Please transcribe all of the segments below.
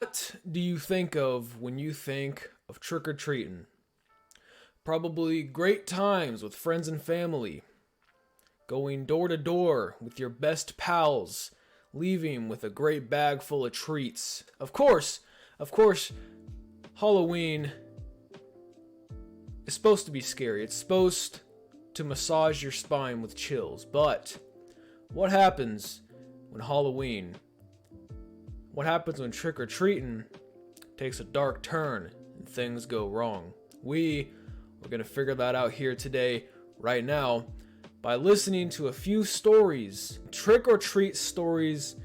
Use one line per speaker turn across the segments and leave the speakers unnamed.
What do you think of when you think of trick-or-treating? Probably great times with friends and family, going door to door with your best pals, leaving with a great bag full of treats. Of course, Halloween is supposed to be scary. It's supposed to massage your spine with chills. But what happens when Halloween, what happens when trick-or-treating takes a dark turn and things go wrong? We're going to figure that out here today, right now, by listening to a few stories, trick-or-treat stories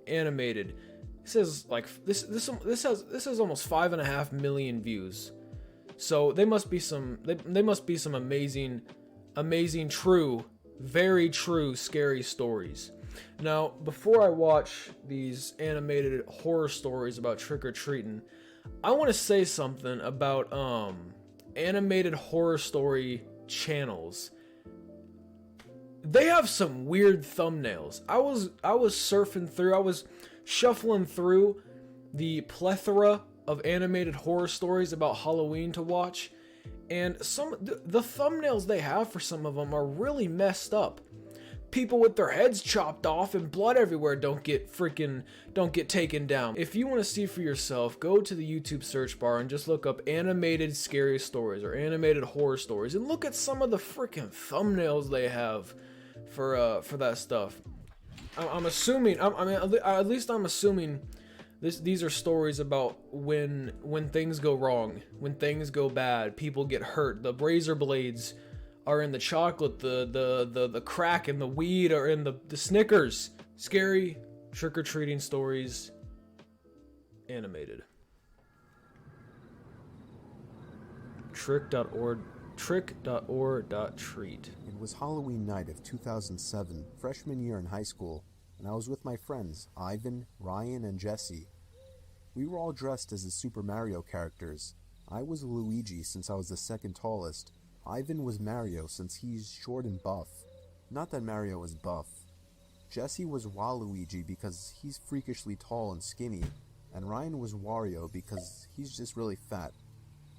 animated. This is like this has almost 5.5 million views. So they must be some amazing, true, very true, scary stories. Now, before I watch these animated horror stories about trick-or-treating, I want to say something about animated horror story channels. They have some weird thumbnails. I was surfing through, I was shuffling through the plethora of animated horror stories about Halloween to watch, and the thumbnails they have for some of them are really messed up. People with their heads chopped off and blood everywhere don't get taken down. If you want to see for yourself, go to the YouTube search bar and just look up animated scary stories or animated horror stories and look at some of the freaking thumbnails they have for that stuff. I'm assuming, at least I'm assuming these are stories about when things go wrong, when things go bad, people get hurt, the razor blades are in the chocolate, the crack and the weed are in the Snickers. Scary trick-or-treating stories animated. Trick.or.treat.
It was Halloween night of 2007, freshman year in high school, and I was with my friends, Ivan, Ryan, and Jesse. We were all dressed as the Super Mario characters. I was Luigi since I was the second tallest. Ivan was Mario since he's short and buff. Not that Mario is buff. Jesse was Waluigi because he's freakishly tall and skinny, and Ryan was Wario because he's just really fat.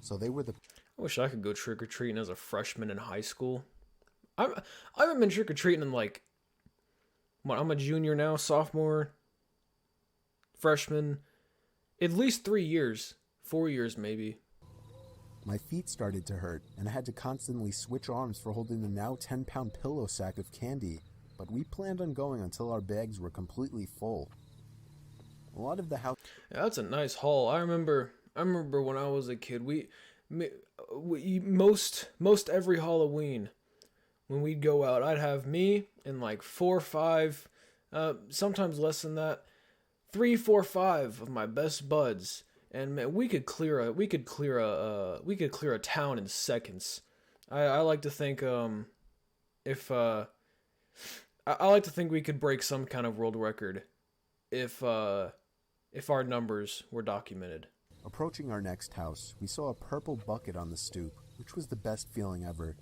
So they were the...
I wish I could go trick-or-treating as a freshman in high school. I haven't been trick-or-treating in like... What, I'm a junior now, sophomore, freshman. At least 3 years. 4 years maybe.
My feet started to hurt, and I had to constantly switch arms for holding the now 10-pound pillow sack of candy, but we planned on going until our bags were completely full. A lot of the house...
Yeah, that's a nice haul. I remember when I was a kid, we most every Halloween, when we'd go out, I'd have me and like 4 or 5, sometimes less than that, 3, 4, 5 of my best buds. And man, we could clear a town in seconds. I like to think if I like to think we could break some kind of world record if our numbers were documented.
Approaching our next house, we saw a purple bucket on the stoop, which was the best feeling ever.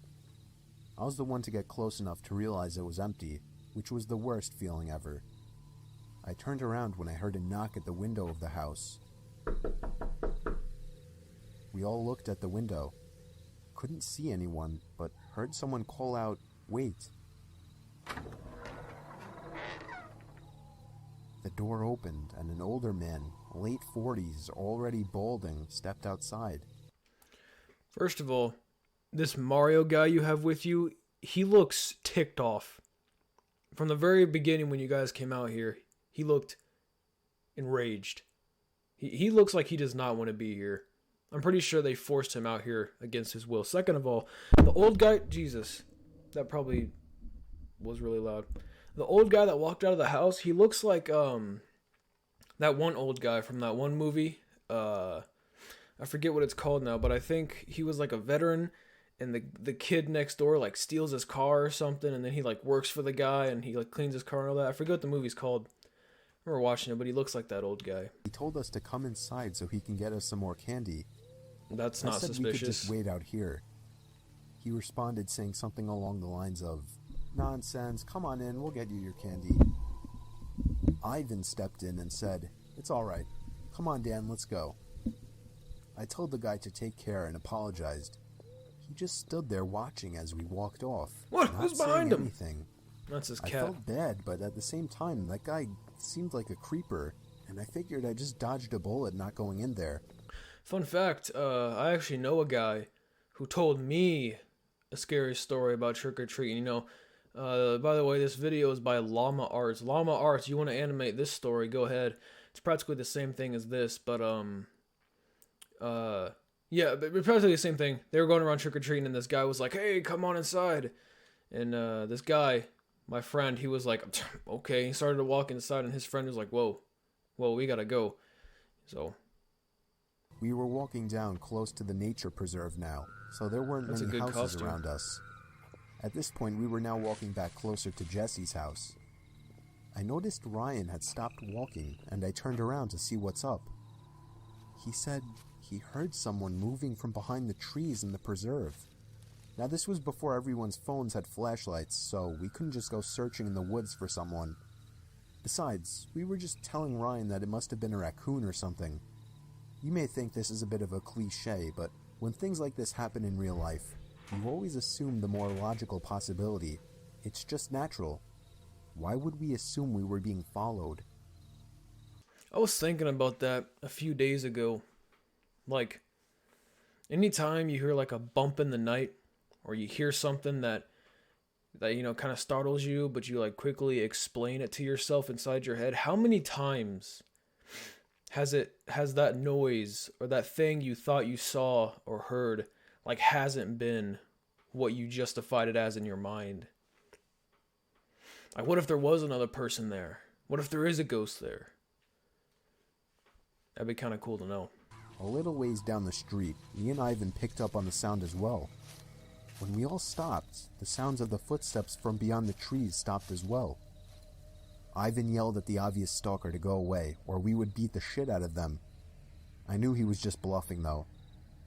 I was the one to get close enough to realize it was empty, which was the worst feeling ever. I turned around when I heard a knock at the window of the house. We all looked at the window. Couldn't see anyone, but heard someone call out, "Wait." The door opened and an older man, late 40s, already balding, stepped outside.
First of all, this Mario guy you have with you, he looks ticked off. From the very beginning when you guys came out here, he looked enraged. He looks like he does not want to be here. I'm pretty sure they forced him out here against his will. Second of all, the old guy, Jesus, that probably was really loud. The old guy that walked out of the house, he looks like that one old guy from that one movie. I forget what it's called now, but I think he was like a veteran, and the kid next door like steals his car or something, and then he like works for the guy and he like cleans his car and all that. I forget what the movie's called. I remember watching it, but he looks like that old guy.
He told us to come inside so he can get us some more candy.
That's not suspicious.
We could just wait out here. He responded saying something along the lines of, "Nonsense, come on in, we'll get you your candy." Ivan stepped in and said, "It's alright. Come on, Dan, let's go. I told the guy to take care and apologized. He just stood there watching as we walked off.
What?
Not
Who's behind
saying
him?
anything.
That's his
I
cat.
felt bad, but at the same time, that guy seemed like a creeper, and I figured I just dodged a bullet not going in there.
Fun fact, I actually know a guy who told me a scary story about trick-or-treating. By the way, this video is by Llama Arts. Llama Arts, you want to animate this story, go ahead. It's practically the same thing as this, but, yeah, but practically the same thing. They were going around trick-or-treating, and this guy was like, hey, come on inside. And, this guy, my friend, he was like, okay. He started to walk inside, and his friend was like, whoa, we gotta go. So...
We were walking down close to the nature preserve now, so there weren't
That's a
many
good
houses
costume.
around us. At this point, we were now walking back closer to Jesse's house. I noticed Ryan had stopped walking, and I turned around to see what's up. He said he heard someone moving from behind the trees in the preserve. Now, this was before everyone's phones had flashlights, so we couldn't just go searching in the woods for someone. Besides, we were just telling Ryan that it must have been a raccoon or something. You may think this is a bit of a cliche, but when things like this happen in real life, you always assume the more logical possibility. It's just natural. Why would we assume we were being followed?
I was thinking about that a few days ago. Like, anytime you hear like a bump in the night, or you hear something that kind of startles you, but you like quickly explain it to yourself inside your head, how many times has that noise or that thing you thought you saw or heard like hasn't been what you justified it as in your mind? Like, what if there was another person there? What if there is a ghost there? That'd be kind of cool to know.
A little ways down the street, me and Ivan picked up on the sound as well. When we all stopped, the sounds of the footsteps from beyond the trees stopped as well. Ivan yelled at the obvious stalker to go away, or we would beat the shit out of them. I knew he was just bluffing, though.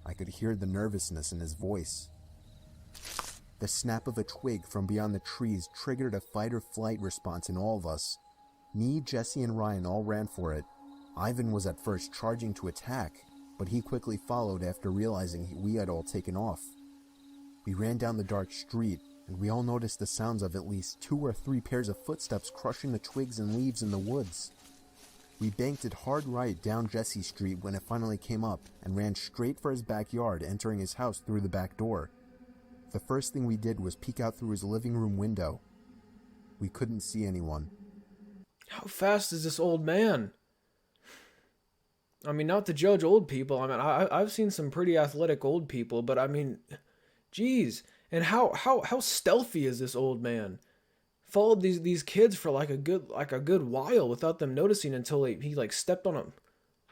I could hear the nervousness in his voice. The snap of a twig from beyond the trees triggered a fight-or-flight response in all of us. Me, Jesse, and Ryan all ran for it. Ivan was at first charging to attack, but he quickly followed after realizing we had all taken off. We ran down the dark street, and we all noticed the sounds of at least 2 or 3 pairs of footsteps crushing the twigs and leaves in the woods. We banked it hard right down Jesse Street when it finally came up, and ran straight for his backyard, entering his house through the back door. The first thing we did was peek out through his living room window. We couldn't see anyone.
How fast is this old man? I mean, not to judge old people. I mean, I've seen some pretty athletic old people, but I mean, geez. And how stealthy is this old man? Followed these kids for like a good while without them noticing until he like stepped on them.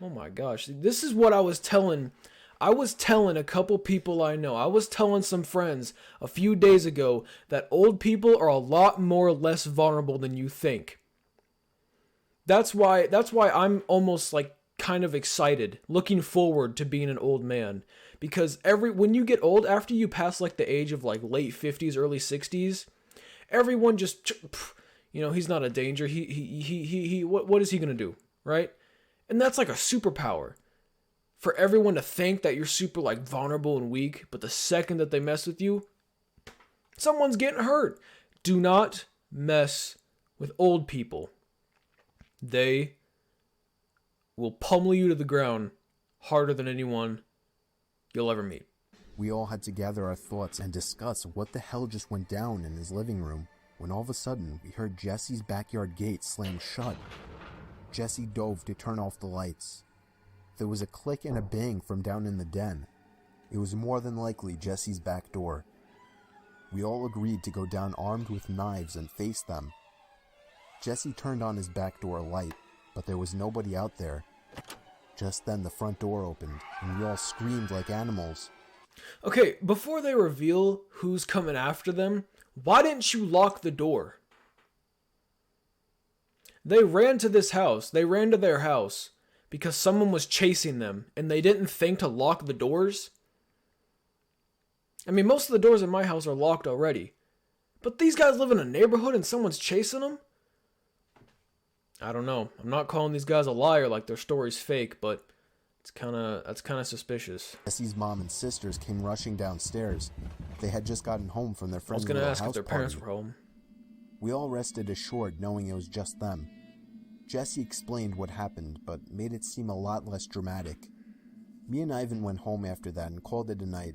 Oh my gosh. This is what I was telling a couple people I know. I was telling some friends a few days ago that old people are a lot more less vulnerable than you think. That's why I'm almost like kind of excited, looking forward to being an old man. Because when you get old, after you pass like the age of like late 50s, early 60s, everyone just, he's not a danger. What is he going to do? Right? And that's like a superpower. For everyone to think that you're super like vulnerable and weak, but the second that they mess with you, someone's getting hurt. Do not mess with old people. They will pummel you to the ground harder than anyone you'll ever meet.
We all had to gather our thoughts and discuss what the hell just went down in his living room, when all of a sudden we heard Jesse's backyard gate slam shut. Jesse dove to turn off the lights. There was a click and a bang from down in the den. It was more than likely Jesse's back door. We all agreed to go down armed with knives and face them. Jesse turned on his back door light, but there was nobody out there. Just then the front door opened, and we all screamed like animals.
Okay, before they reveal who's coming after them, why didn't you lock the door? They ran to this house. They ran to their house because someone was chasing them, and they didn't think to lock the doors. I mean, most of the doors in my house are locked already. But these guys live in a neighborhood and someone's chasing them? I don't know. I'm not calling these guys a liar like their story's fake, but that's kind of suspicious.
Jesse's mom and sisters came rushing downstairs. They had just gotten home from their
I was
friend's
gonna
little
ask if
house
their
party.
parents were home.
We all rested assured knowing it was just them. Jesse explained what happened, but made it seem a lot less dramatic. Me and Ivan went home after that and called it a night.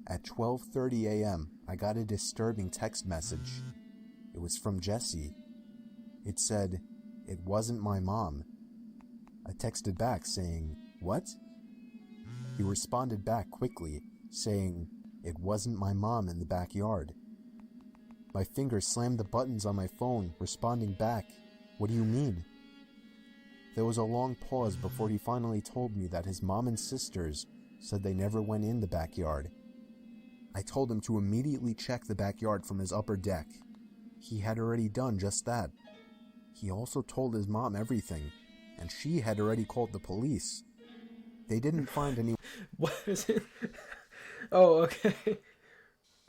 At 12:30 a.m., I got a disturbing text message. It was from Jesse. It said, "It wasn't my mom." I texted back saying, "What?" He responded back quickly, saying, "It wasn't my mom in the backyard." My fingers slammed the buttons on my phone, responding back, "What do you mean?" There was a long pause before he finally told me that his mom and sisters said they never went in the backyard. I told him to immediately check the backyard from his upper deck. He had already done just that. He also told his mom everything, and she had already called the police. They didn't find any.
What is it? Oh, okay.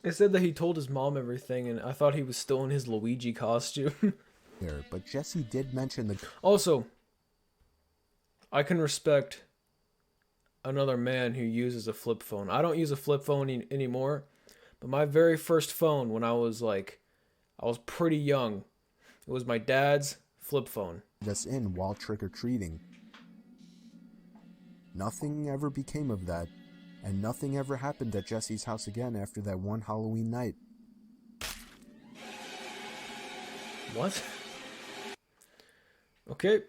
It said that he told his mom everything, and I thought he was still in his Luigi costume.
There, but Jesse did mention the.
Also, I can respect another man who uses a flip phone. I don't use a flip phone anymore, but my very first phone when I was pretty young, it was my dad's flip phone.
Us in while trick-or-treating. Nothing ever became of that, and nothing ever happened at Jesse's house again after that one Halloween night.
What? Okay.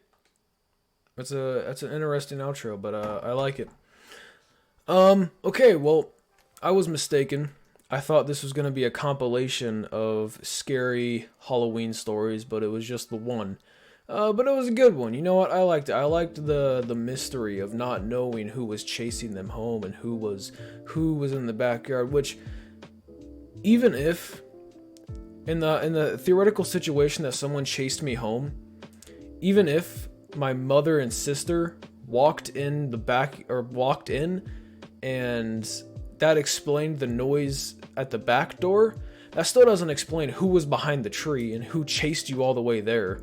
That's an interesting outro, but I like it. Okay, well, I was mistaken. I thought this was gonna be a compilation of scary Halloween stories, but it was just the one. But it was a good one. You know what? I liked it. I liked the mystery of not knowing who was chasing them home and who was in the backyard. Which, even if in the theoretical situation that someone chased me home, even if my mother and sister walked in and that explained the noise at the back door, that still doesn't explain who was behind the tree and who chased you all the way there.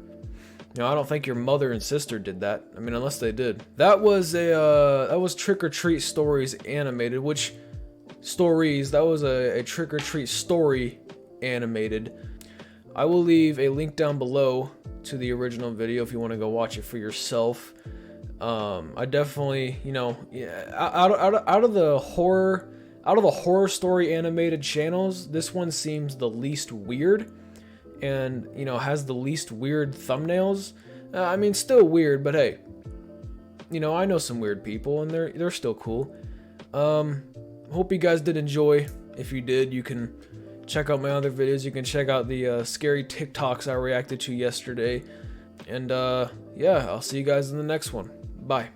You know, I don't think your mother and sister did that. I mean, unless they did. That was Trick or Treat Stories animated, that was a Trick or Treat story animated. I will leave a link down below to the original video if you want to go watch it for yourself. I definitely, out of the horror story animated channels, this one seems the least weird, and has the least weird thumbnails. I mean, still weird, but hey, I know some weird people, and they're still cool. Hope you guys did enjoy. If you did, you can check out my other videos. You can check out the scary TikToks I reacted to yesterday. And yeah, I'll see you guys in the next one. Bye.